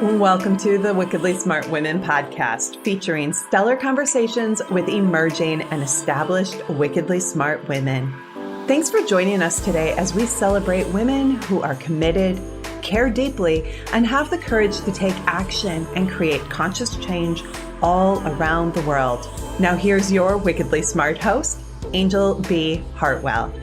Welcome to the Wickedly Smart Women podcast, featuring stellar conversations with emerging and established wickedly smart women. Thanks for joining us today as we celebrate women who are committed, care deeply, and have the courage to take action and create conscious change all around the world. Now here's your wickedly smart host, Anjel B. Hartwell.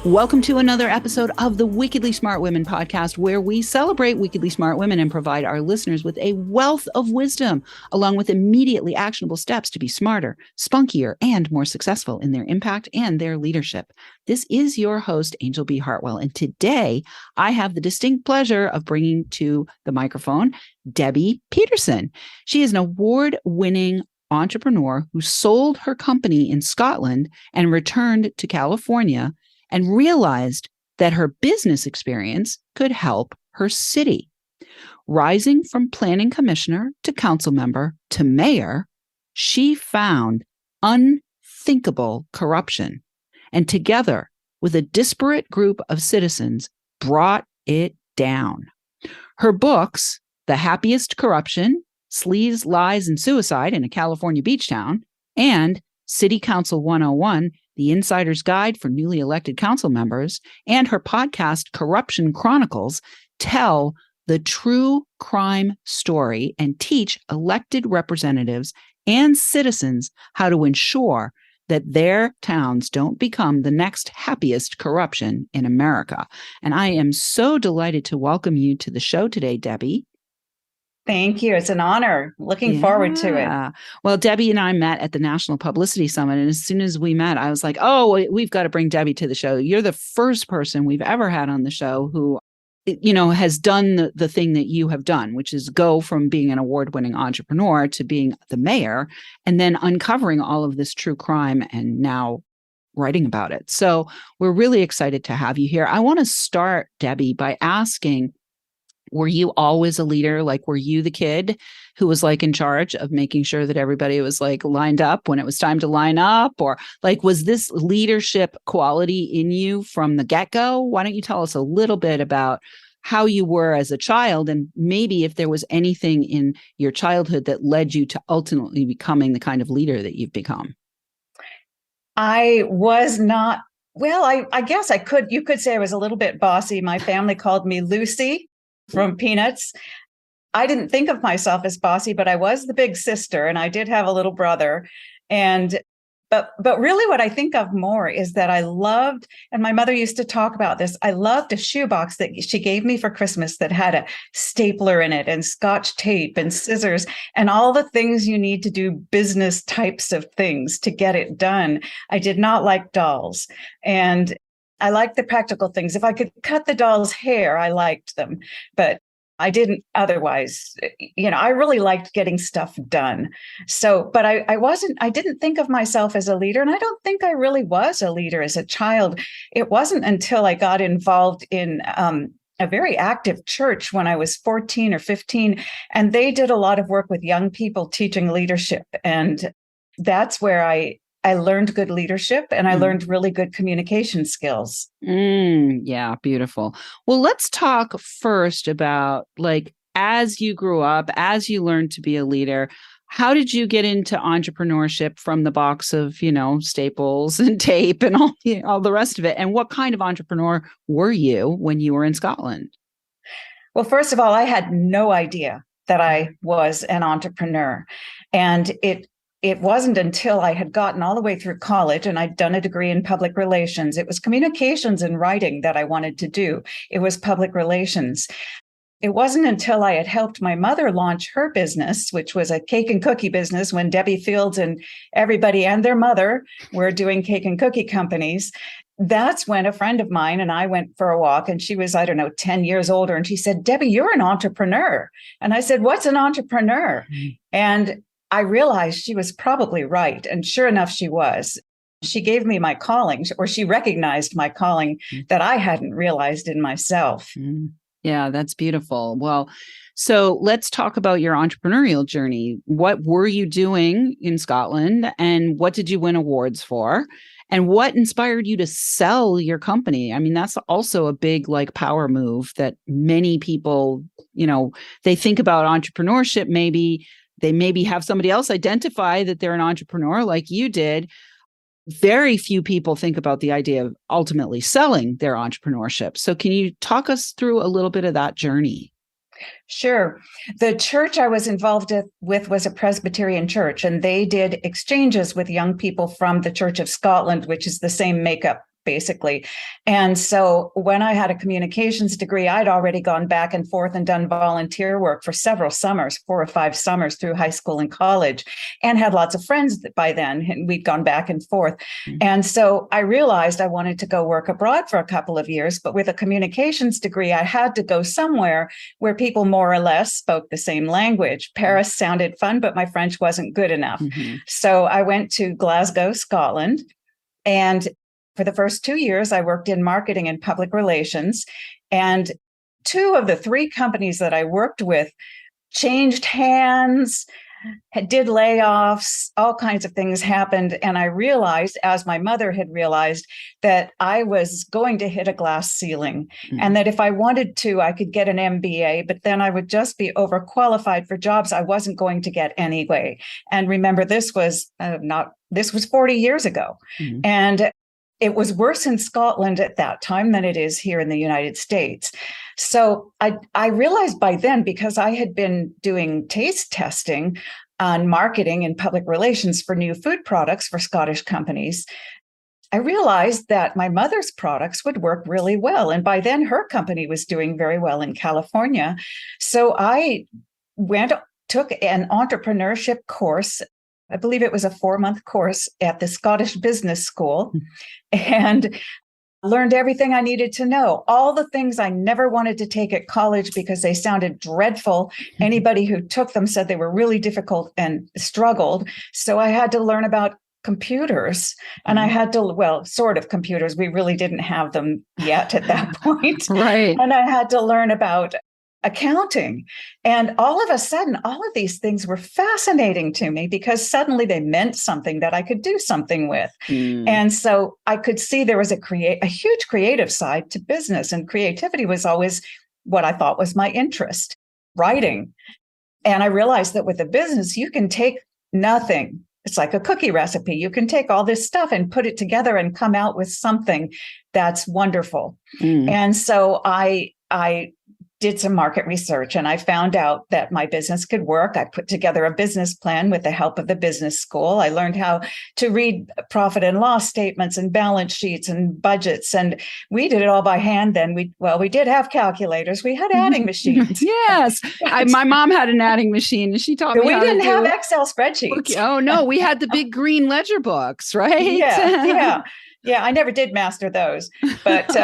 Welcome to another episode of the Wickedly Smart Women podcast, where we celebrate wickedly smart women and provide our listeners with a wealth of wisdom, along with immediately actionable steps to be smarter, spunkier, and more successful in their impact and their leadership. This is your host, Anjel B. Hartwell, and today I have the distinct pleasure of bringing to the microphone Debbie Peterson. She is an award-winning entrepreneur who sold her company in Scotland and returned to California and realized that her business experience could help her city. Rising from planning commissioner to council member to mayor, she found unthinkable corruption, and together with a disparate group of citizens, brought it down. Her books, The Happiest Corruption, Sleaze, Lies, and Suicide in a California Beach Town, and City Council 101, The Insider's Guide for Newly Elected Council Members, and her podcast, Corruption Chronicles, tell the true crime story and teach elected representatives and citizens how to ensure that their towns don't become the next happiest corruption in America. And I am so delighted to welcome you to the show today, Debbie. Thank you. It's an honor. Looking forward to it. Well, Debbie and I met at the National Publicity Summit. And as soon as we met, I was like, oh, we've got to bring Debbie to the show. You're the first person we've ever had on the show who, has done the thing that you have done, which is go from being an award-winning entrepreneur to being the mayor and then uncovering all of this true crime and now writing about it. So we're really excited to have you here. I want to start, Debbie, by asking, were you always a leader? Like, were you the kid who was in charge of making sure that everybody was lined up when it was time to line up? Or was this leadership quality in you from the get-go? Why don't you tell us a little bit about how you were as a child, and maybe if there was anything in your childhood that led you to ultimately becoming the kind of leader that you've become? I was not, I guess you could say I was a little bit bossy. My family called me Lucy from Peanuts. I didn't think of myself as bossy, but I was the big sister, and I did have a little brother. But really what I think of more is that I loved, and my mother used to talk about this, I loved a shoebox that she gave me for Christmas that had a stapler in it and Scotch tape and scissors and all the things you need to do business types of things to get it done. I did not like dolls. And I liked the practical things. If I could cut the doll's hair, I liked them, but I didn't otherwise. I really liked getting stuff done. So, but I didn't think of myself as a leader, and I don't think I really was a leader as a child. It wasn't until I got involved in a very active church when I was 14 or 15, and they did a lot of work with young people teaching leadership. And that's where I learned good leadership, and I learned really good communication skills. Yeah, beautiful. Well, let's talk first about as you grew up, as you learned to be a leader, how did you get into entrepreneurship from the box of, staples and tape and all the rest of it? And what kind of entrepreneur were you when you were in Scotland? Well, first of all, I had no idea that I was an entrepreneur. And it wasn't until I had gotten all the way through college and I'd done a degree in public relations. It was communications and writing that I wanted to do. It was public relations. It wasn't until I had helped my mother launch her business, which was a cake and cookie business, when Debbie Fields and everybody and their mother were doing cake and cookie companies. That's when a friend of mine and I went for a walk, and she was, 10 years older. And she said, "Debbie, you're an entrepreneur." And I said, "What's an entrepreneur?" And I realized she was probably right. And sure enough, she was. She gave me my calling, or she recognized my calling that I hadn't realized in myself. Yeah, that's beautiful. Well, so let's talk about your entrepreneurial journey. What were you doing in Scotland and what did you win awards for? And what inspired you to sell your company? I mean, that's also a big like power move that many people, they think about entrepreneurship. Maybe they have somebody else identify that they're an entrepreneur like you did. Very few people think about the idea of ultimately selling their entrepreneurship. So can you talk us through a little bit of that journey? Sure. The church I was involved with was a Presbyterian church, and they did exchanges with young people from the Church of Scotland, which is the same makeup, basically. And so when I had a communications degree, I'd already gone back and forth and done volunteer work for several summers, 4 or 5 summers through high school and college, and had lots of friends by then. And we'd gone back and forth. Mm-hmm. And so I realized I wanted to go work abroad for a couple of years, but with a communications degree, I had to go somewhere where people more or less spoke the same language. Paris sounded fun, but my French wasn't good enough. Mm-hmm. So I went to Glasgow, Scotland, and for the first 2 years, I worked in marketing and public relations, and 2 of the 3 companies that I worked with changed hands, did layoffs, all kinds of things happened. And I realized, as my mother had realized, that I was going to hit a glass ceiling, and that if I wanted to, I could get an MBA, but then I would just be overqualified for jobs I wasn't going to get anyway. And remember, this was 40 years ago. Mm-hmm. And it was worse in Scotland at that time than it is here in the United States. So I realized by then, because I had been doing taste testing on marketing and public relations for new food products for Scottish companies, I realized that my mother's products would work really well. And by then her company was doing very well in California. So I took an entrepreneurship course. I believe it was a 4-month course at the Scottish Business School, and learned everything I needed to know. All the things I never wanted to take at college because they sounded dreadful. Anybody who took them said they were really difficult and struggled. So I had to learn about computers, and I had to, sort of computers. We really didn't have them yet at that point. Right. And I had to learn about accounting. And all of a sudden, all of these things were fascinating to me because suddenly they meant something that I could do something with. And so I could see there was a huge creative side to business, and creativity was always what I thought was my interest, writing. And I realized that with a business, you can take nothing. It's like a cookie recipe. You can take all this stuff and put it together and come out with something that's wonderful. And so I did some market research, and I found out that my business could work. I put together a business plan with the help of the business school. I learned how to read profit and loss statements and balance sheets and budgets. And we did it all by hand then. We did have calculators. We had adding machines. Yes. My mom had an adding machine, and she taught me how to do. We didn't have Excel spreadsheets. Oh, no. We had the big green ledger books, right? Yeah, I never did master those. But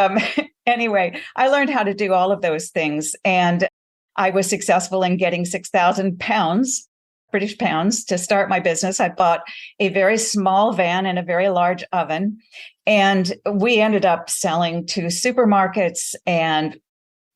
anyway, I learned how to do all of those things. And I was successful in getting 6,000 pounds, British pounds, to start my business. I bought a very small van and a very large oven. And we ended up selling to supermarkets and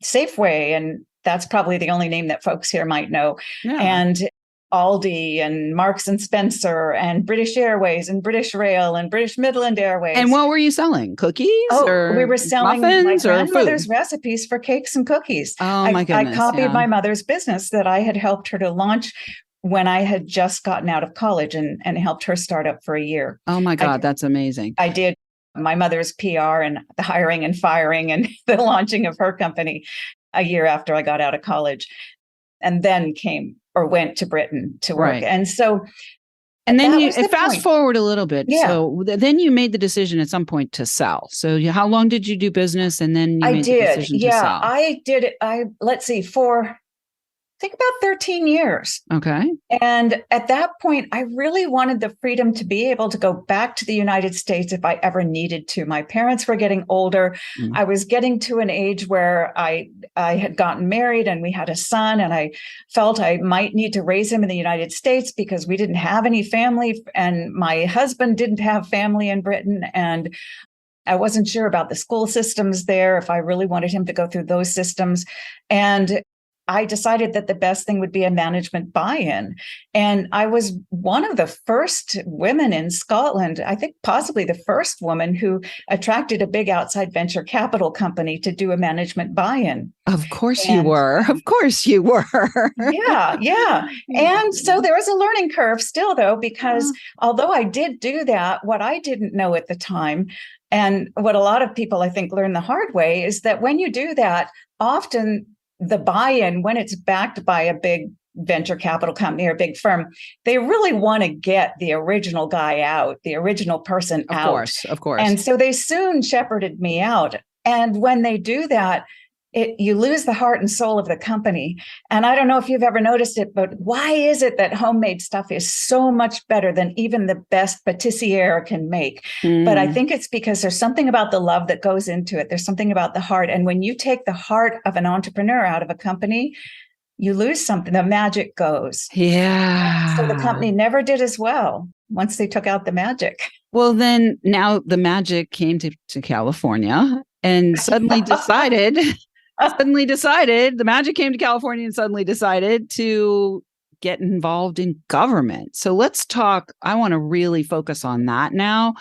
Safeway. And that's probably the only name that folks here might know. Yeah. And Aldi and Marks and Spencer and British Airways and British Rail and British Midland Airways. And what were you selling? Cookies? We were selling my grandmother's recipes for cakes and cookies. Oh, my goodness. I copied my mother's business that I had helped her to launch when I had just gotten out of college and helped her start up for a year. Oh, my God. That's amazing. I did my mother's PR and the hiring and firing and the launching of her company a year after I got out of college, and then went to Britain to work. Right. And so, and then you fast forward a little bit. Yeah. So then you made the decision at some point to sell. So how long did you do business? And then you made the decision to sell. I did it. For I think about 13 years. Okay. And at that point, I really wanted the freedom to be able to go back to the United States if I ever needed to. My parents were getting older. I was getting to an age where I had gotten married and we had a son, and I felt I might need to raise him in the United States because we didn't have any family, and my husband didn't have family in Britain. And I wasn't sure about the school systems there, if I really wanted him to go through those systems. And I decided that the best thing would be a management buy-in. And I was one of the first women in Scotland, I think possibly the first woman who attracted a big outside venture capital company to do a management buy-in. Of course you were. Of course you were. Yeah. And so there was a learning curve still, though, because although I did do that, what I didn't know at the time, and what a lot of people, I think, learn the hard way, is that when you do that, often the buy-in, when it's backed by a big venture capital company or a big firm, they really want to get the original guy out, the original person out. Of course. And so they soon shepherded me out. And when they do that, you lose the heart and soul of the company. And I don't know if you've ever noticed it, but why is it that homemade stuff is so much better than even the best patissiere can make? But I think it's because there's something about the love that goes into it. There's something about the heart. And when you take the heart of an entrepreneur out of a company, you lose something. The magic goes. Yeah. So the company never did as well once they took out the magic. Well, then now the magic came to California and suddenly decided the magic came to California and suddenly decided to get involved in government. So let's talk. I want to really focus on that now.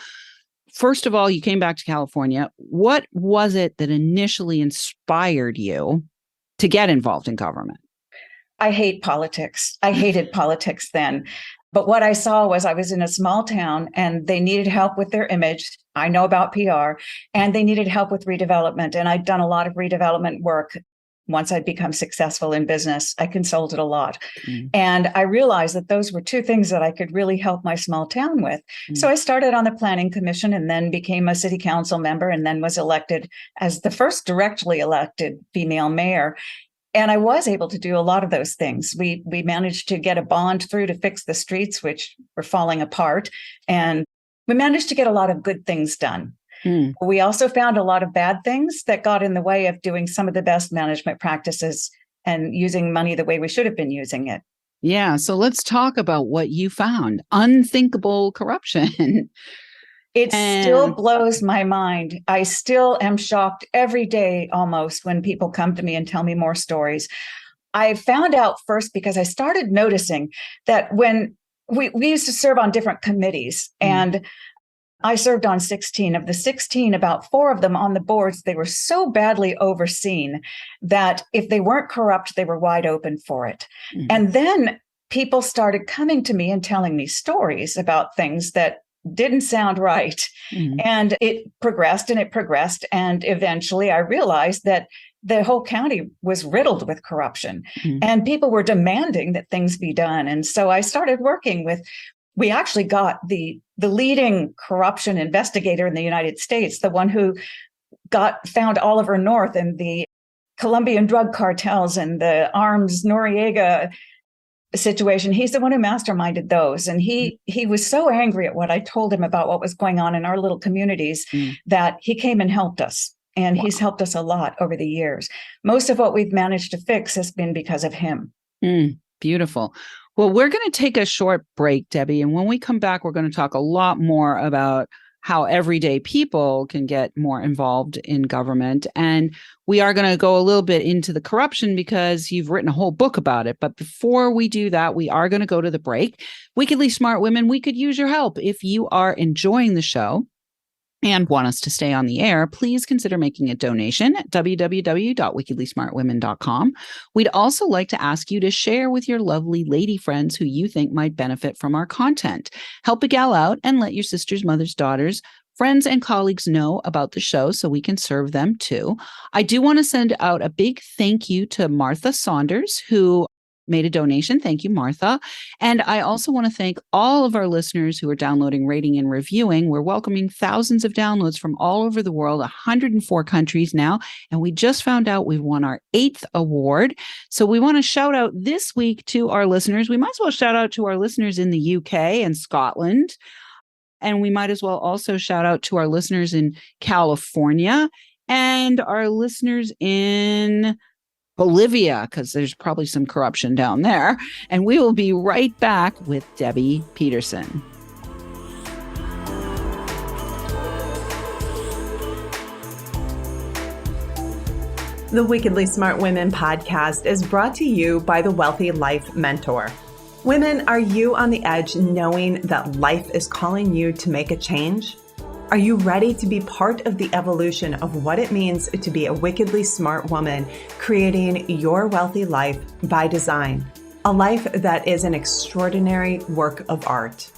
First of all, you came back to California. What was it that initially inspired you to get involved in government? I hate politics. I hated politics then. But what I saw was I was in a small town and they needed help with their image. I know about PR, and they needed help with redevelopment. And I'd done a lot of redevelopment work. Once I'd become successful in business, I consulted a lot. And I realized that those were two things that I could really help my small town with. So I started on the planning commission and then became a city council member and then was elected as the first directly elected female mayor. And I was able to do a lot of those things. We managed to get a bond through to fix the streets, which were falling apart. And we managed to get a lot of good things done. We also found a lot of bad things that got in the way of doing some of the best management practices and using money the way we should have been using it. Yeah. So let's talk about what you found. Unthinkable corruption. It still blows my mind. I still am shocked every day almost when people come to me and tell me more stories. I found out first because I started noticing that when we used to serve on different committees, and I served on 16. Of the 16, about 4 of them on the boards, they were so badly overseen that if they weren't corrupt, they were wide open for it. And then people started coming to me and telling me stories about things that didn't sound right. And it progressed. And eventually I realized that the whole county was riddled with corruption and people were demanding that things be done. And so I started working we actually got the leading corruption investigator in the United States, the one who found Oliver North and the Colombian drug cartels and the arms Noriega situation. He's the one who masterminded those. And he was so angry at what I told him about what was going on in our little communities that he came and helped us. And he's helped us a lot over the years. Most of what we've managed to fix has been because of him. Beautiful. Well, we're going to take a short break, Debbie. And when we come back, we're going to talk a lot more about how everyday people can get more involved in government. And we are going to go a little bit into the corruption because you've written a whole book about it. But before we do that, we are going to go to the break. Wickedly Smart Women, we could use your help. If you are enjoying the show and want us to stay on the air, please consider making a donation at www.wickedlysmartwomen.com. We'd also like to ask you to share with your lovely lady friends who you think might benefit from our content. Help a gal out and let your sisters, mothers, daughters, friends, and colleagues know about the show so we can serve them too. I do want to send out a big thank you to Martha Saunders, who made a donation. Thank you, Martha. And I also want to thank all of our listeners who are downloading, rating, and reviewing. We're welcoming thousands of downloads from all over the world, 104 countries now. And we just found out we've won our 8th award. So we want to shout out this week to our listeners. We might as well shout out to our listeners in the UK and Scotland. And we might as well also shout out to our listeners in California and our listeners in Bolivia, because there's probably some corruption down there. And we will be right back with Debbie Peterson. The Wickedly Smart Women podcast is brought to you by the Wealthy Life Mentor. Women, are you on the edge knowing that life is calling you to make a change? Are you ready to be part of the evolution of what it means to be a wickedly smart woman, creating your wealthy life by design? A life that is an extraordinary work of art.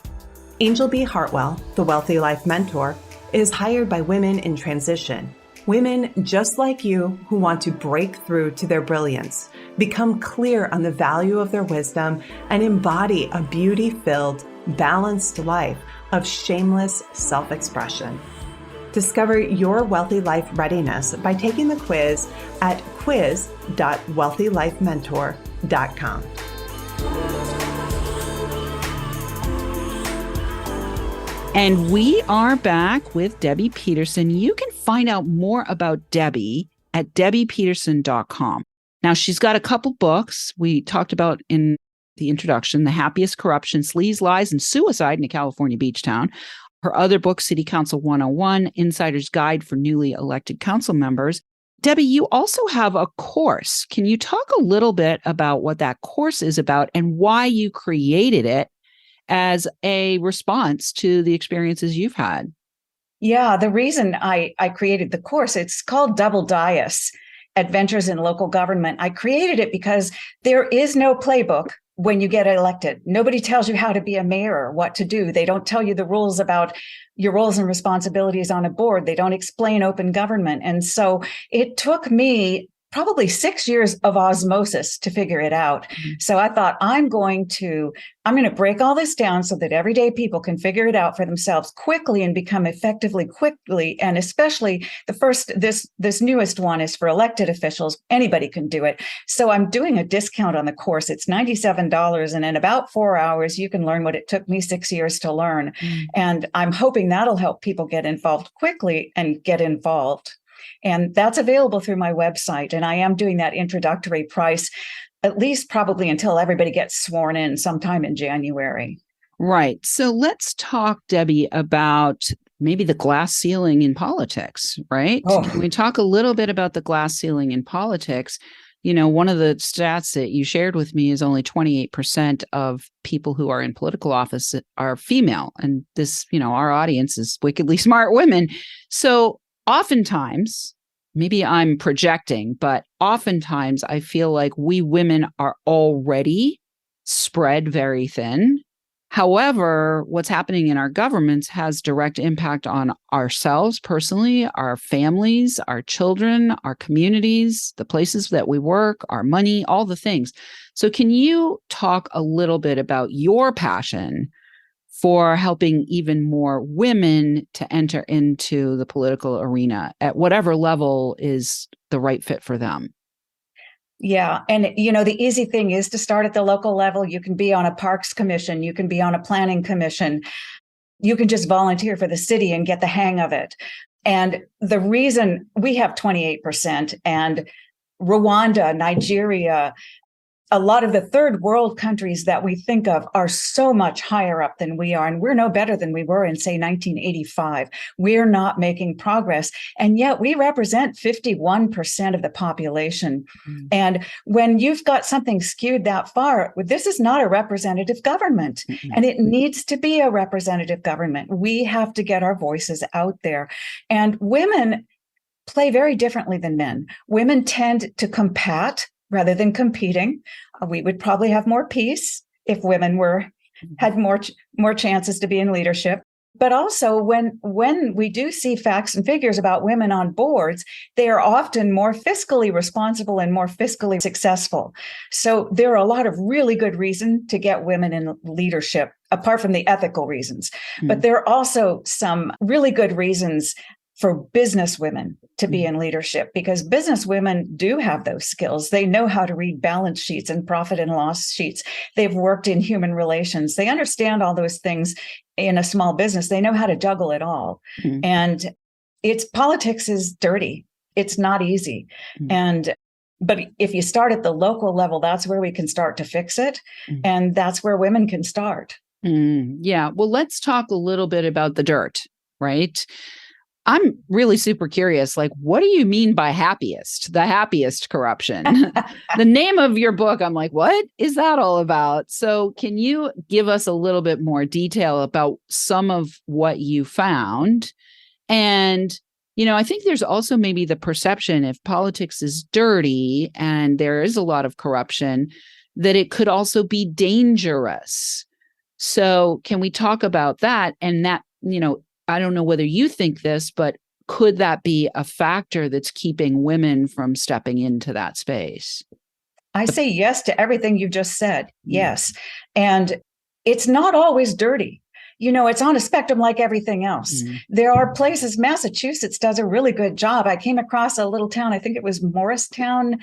Anjel B. Hartwell, the Wealthy Life Mentor, is hired by women in transition. Women just like you who want to break through to their brilliance, become clear on the value of their wisdom, and embody a beauty-filled, balanced life of shameless self-expression. Discover your wealthy life readiness by taking the quiz at quiz.wealthylifementor.com. And we are back with Debbie Peterson. You can find out more about Debbie at debbiepeterson.com. Now, she's got a couple books we talked about in the introduction: The Happiest Corruption, Sleaze, Lies, and Suicide in a California Beach Town. Her other book, City Council 101, Insider's Guide for Newly Elected Council Members. Debbie, you also have a course. Can you talk a little bit about what that course is about and why you created it as a response to the experiences you've had? Yeah, the reason I created the course, it's called Double Dias, Adventures in Local Government. I created it because there is no playbook when you get elected. Nobody tells you how to be a mayor or what to do. They don't tell you the rules about your roles and responsibilities on a board. They don't explain open government. And so it took me probably 6 years of osmosis to figure it out. So I thought, I'm going to break all this down so that everyday people can figure it out for themselves quickly and become effectively quickly. And especially this newest one is for elected officials. Anybody can do it. So I'm doing a discount on the course. It's $97. And in about 4 hours, you can learn what it took me 6 years to learn. And I'm hoping that'll help people get involved quickly and get involved. And that's available through my website. And I am doing that introductory price, at least probably until everybody gets sworn in sometime in January. Right. So let's talk, Debbie, about maybe the glass ceiling in politics, right? Oh. Can we talk a little bit about the glass ceiling in politics? You know, one of the stats that you shared with me is only 28% of people who are in political office are female. And this, our audience is wickedly smart women. So oftentimes, maybe I'm projecting, but oftentimes I feel like we women are already spread very thin. However, what's happening in our governments has direct impact on ourselves personally, our families, our children, our communities, the places that we work, our money, all the things. So can you talk a little bit about your passion for helping even more women to enter into the political arena at whatever level is the right fit for them? Yeah. And, the easy thing is to start at the local level. You can be on a parks commission. You can be on a planning commission. You can just volunteer for the city and get the hang of it. And the reason we have 28% and Rwanda, Nigeria, a lot of the third world countries that we think of are so much higher up than we are. And we're no better than we were in, say, 1985. We're not making progress. And yet we represent 51% of the population. And when you've got something skewed that far, this is not a representative government. And it needs to be a representative government. We have to get our voices out there. And women play very differently than men. Women tend to compat rather than competing. We would probably have more peace if women had more chances to be in leadership. But also when we do see facts and figures about women on boards, they are often more fiscally responsible and more fiscally successful. So there are a lot of really good reasons to get women in leadership, apart from the ethical reasons. But there are also some really good reasons for business women to be in leadership, because business women do have those skills. They know how to read balance sheets and profit and loss sheets. They've worked in human relations. They understand all those things in a small business. They know how to juggle it all. And politics is dirty. It's not easy. But if you start at the local level, that's where we can start to fix it. And that's where women can start. Yeah. Well, let's talk a little bit about the dirt, right? I'm really super curious. Like, what do you mean by happiest? The happiest corruption. The name of your book, I'm like, what is that all about? So can you give us a little bit more detail about some of what you found? And, I think there's also maybe the perception, if politics is dirty and there is a lot of corruption, that it could also be dangerous. So can we talk about that? And that, I don't know whether you think this, but could that be a factor that's keeping women from stepping into that space? I say yes to everything you just said. Yes. And it's not always dirty. It's on a spectrum like everything else. There are places, Massachusetts does a really good job. I came across a little town, I think it was Morristown,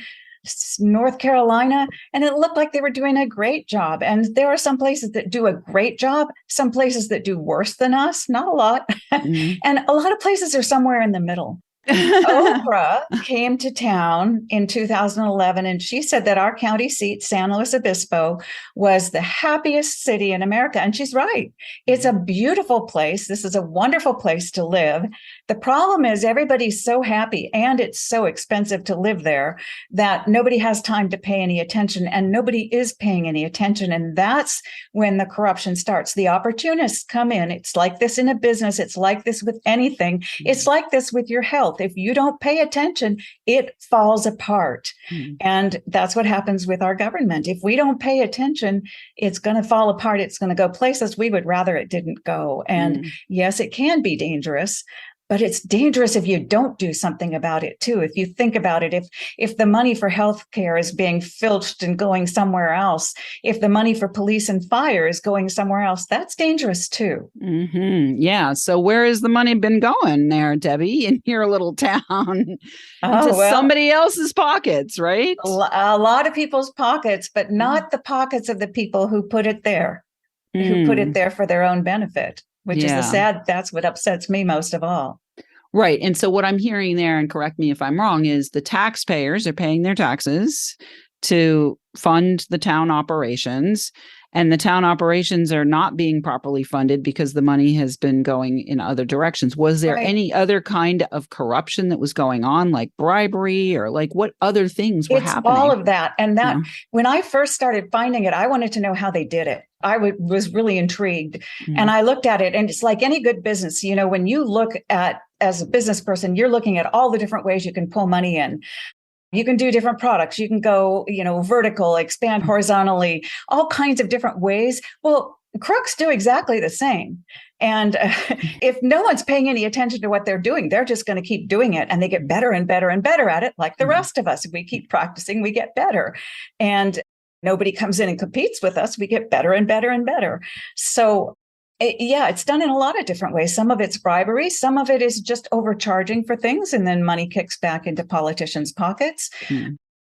North Carolina, and it looked like they were doing a great job. And there are some places that do a great job, some places that do worse than us, not a lot. And a lot of places are somewhere in the middle. Oprah came to town in 2011, and she said that our county seat, San Luis Obispo, was the happiest city in America. And she's right. It's a beautiful place. This is a wonderful place to live. The problem is everybody's so happy and it's so expensive to live there that nobody has time to pay any attention, and nobody is paying any attention. And that's when the corruption starts. The opportunists come in. It's like this in a business. It's like this with anything. It's like this with your health. If you don't pay attention, it falls apart. And that's what happens with our government. If we don't pay attention, it's going to fall apart. It's going to go places we would rather it didn't go. And yes, it can be dangerous. But it's dangerous if you don't do something about it, too. If you think about it, if the money for healthcare is being filched and going somewhere else, if the money for police and fire is going somewhere else, that's dangerous, too. Yeah. So where has the money been going there, Debbie, in your little town? Into somebody else's pockets, right? A lot of people's pockets, but not the pockets of the people who put it there, who put it there for their own benefit. Which is that's what upsets me most of all. Right. And so what I'm hearing there, and correct me if I'm wrong, is the taxpayers are paying their taxes to fund the town operations, and the town operations are not being properly funded because the money has been going in other directions. Was there any other kind of corruption that was going on, like bribery, or like what other things were happening? It's all of that. And that when I first started finding it, I wanted to know how they did it. I was really intrigued. And I looked at it, and it's like any good business. When you look at, as a business person, you're looking at all the different ways you can pull money in. You can do different products. You can go, vertical, expand horizontally, all kinds of different ways. Well, crooks do exactly the same. And if no one's paying any attention to what they're doing, they're just going to keep doing it. And they get better and better and better at it, like the rest of us. If we keep practicing, we get better. And nobody comes in and competes with us. We get better and better and better. So it's done in a lot of different ways. Some of it's bribery. Some of it is just overcharging for things, and then money kicks back into politicians' pockets.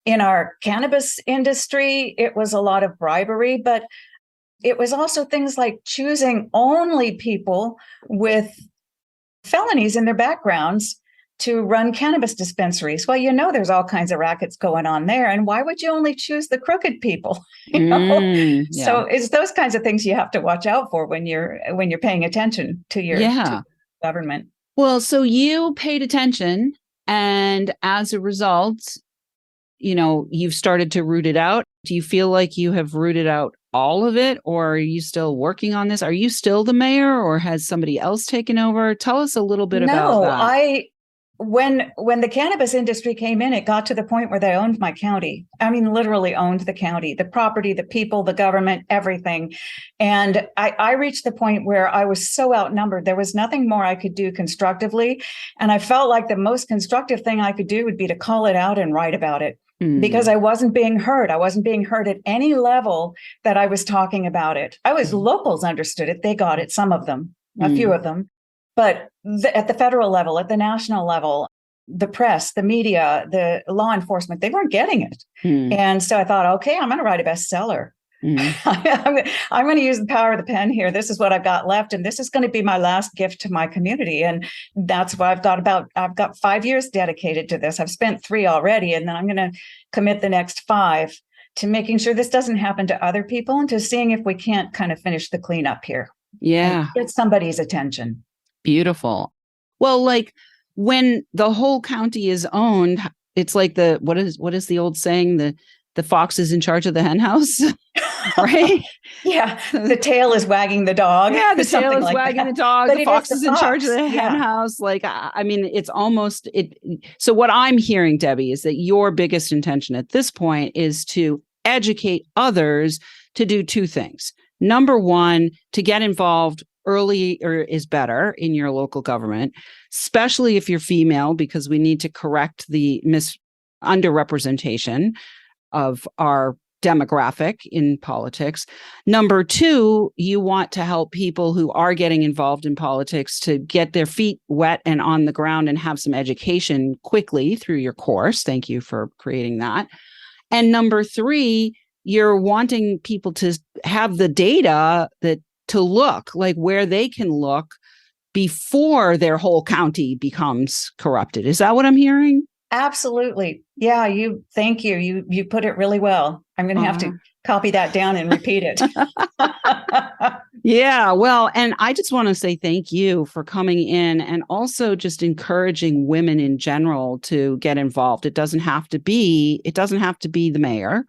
In our cannabis industry, it was a lot of bribery, but it was also things like choosing only people with felonies in their backgrounds to run cannabis dispensaries. Well, there's all kinds of rackets going on there. And why would you only choose the crooked people? So it's those kinds of things you have to watch out for when you're paying attention to your to government. Well, so you paid attention, and as a result, you've started to root it out. Do you feel like you have rooted out all of it, or are you still working on this? Are you still the mayor, or has somebody else taken over? Tell us a little bit about that. When the cannabis industry came in, it got to the point where they owned my county. I mean, literally owned the county, the property, the people, the government, everything. And I reached the point where I was so outnumbered. There was nothing more I could do constructively. And I felt like the most constructive thing I could do would be to call it out and write about it. Because I wasn't being heard. I wasn't being heard at any level that I was talking about it. Locals understood it. They got it, some of them, a few of them. But at the federal level, at the national level, the press, the media, the law enforcement, they weren't getting it. And so I thought, okay, I'm going to write a bestseller. I'm going to use the power of the pen here. This is what I've got left. And this is going to be my last gift to my community. And that's why I've got 5 years dedicated to this. I've spent 3 already. And then I'm going to commit the next 5 to making sure this doesn't happen to other people, and to seeing if we can't kind of finish the cleanup here. Yeah. Get somebody's attention. Beautiful. Well, like when the whole county is owned, it's like what is the old saying? The fox is in charge of the hen house, right? Yeah, the tail is wagging the dog. Yeah, the tail is like wagging that. the dog. But The fox is in charge of the hen house. Like, I mean, it's almost it. So what I'm hearing, Debbie, is that your biggest intention at this point is to educate others to do two things. Number one, to get involved earlier is better in your local government, especially if you're female, because we need to correct the underrepresentation of our demographic in politics. Number two, you want to help people who are getting involved in politics to get their feet wet and on the ground and have some education quickly through your course. Thank you for creating that. And number three, you're wanting people to have the data to look like where they can look before their whole county becomes corrupted. Is that what I'm hearing? Absolutely. Yeah, thank you. You put it really well. I'm going to have to copy that down and repeat it. Yeah, well, and I just want to say thank you for coming in and also just encouraging women in general to get involved. It doesn't have to be the mayor.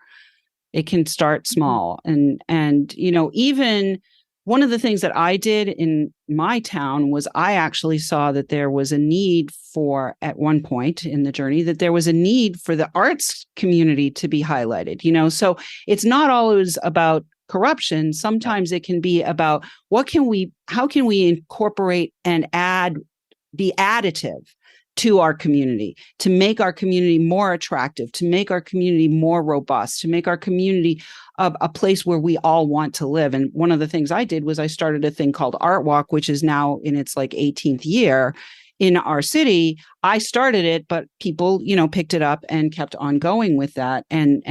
It can start small. And even one of the things that I did in my town was I actually saw that there was a need at one point in the journey, that there was a need for the arts community to be highlighted, so it's not always about corruption. Sometimes it can be about how can we incorporate and be additive to our community, to make our community more attractive, to make our community more robust, to make our community a place where we all want to live. And one of the things I did was I started a thing called Art Walk, which is now in its 18th year in our city. I started it, but people, picked it up and kept on going with that, and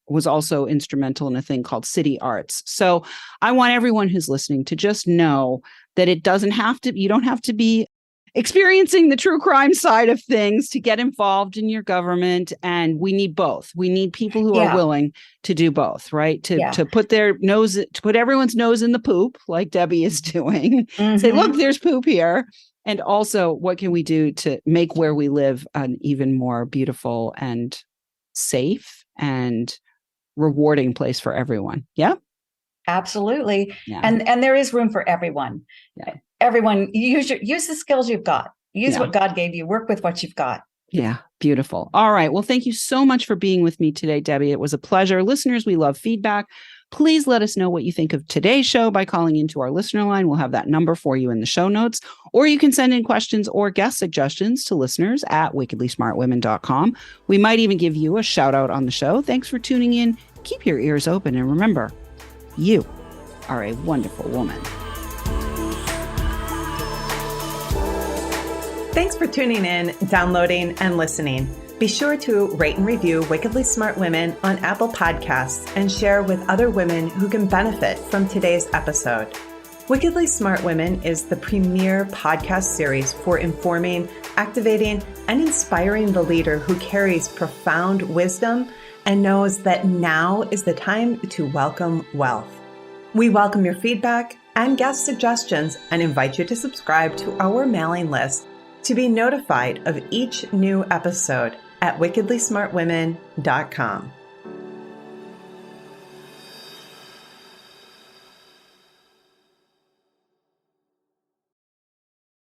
was also instrumental in a thing called City Arts. So I want everyone who's listening to just know that you don't have to be experiencing the true crime side of things to get involved in your government. And we need both. We need people who are willing to do both, right? To put everyone's nose in the poop, like Debbie is doing. Mm-hmm. Say, look, there's poop here. And also, what can we do to make where we live an even more beautiful and safe and rewarding place for everyone? Yeah. Absolutely. Yeah. And there is room for everyone. Yeah. Everyone, use the skills you've got. Use what God gave you. Work with what you've got. Yeah, beautiful. All right. Well, thank you so much for being with me today, Debbie. It was a pleasure. Listeners, we love feedback. Please let us know what you think of today's show by calling into our listener line. We'll have that number for you in the show notes. Or you can send in questions or guest suggestions to listeners at wickedlysmartwomen.com. We might even give you a shout out on the show. Thanks for tuning in. Keep your ears open. And remember, you are a wonderful woman. Thanks for tuning in, downloading, and listening. Be sure to rate and review Wickedly Smart Women on Apple Podcasts and share with other women who can benefit from today's episode. Wickedly Smart Women is the premier podcast series for informing, activating, and inspiring the leader who carries profound wisdom and knows that now is the time to welcome wealth. We welcome your feedback and guest suggestions and invite you to subscribe to our mailing list to be notified of each new episode at wickedlysmartwomen.com.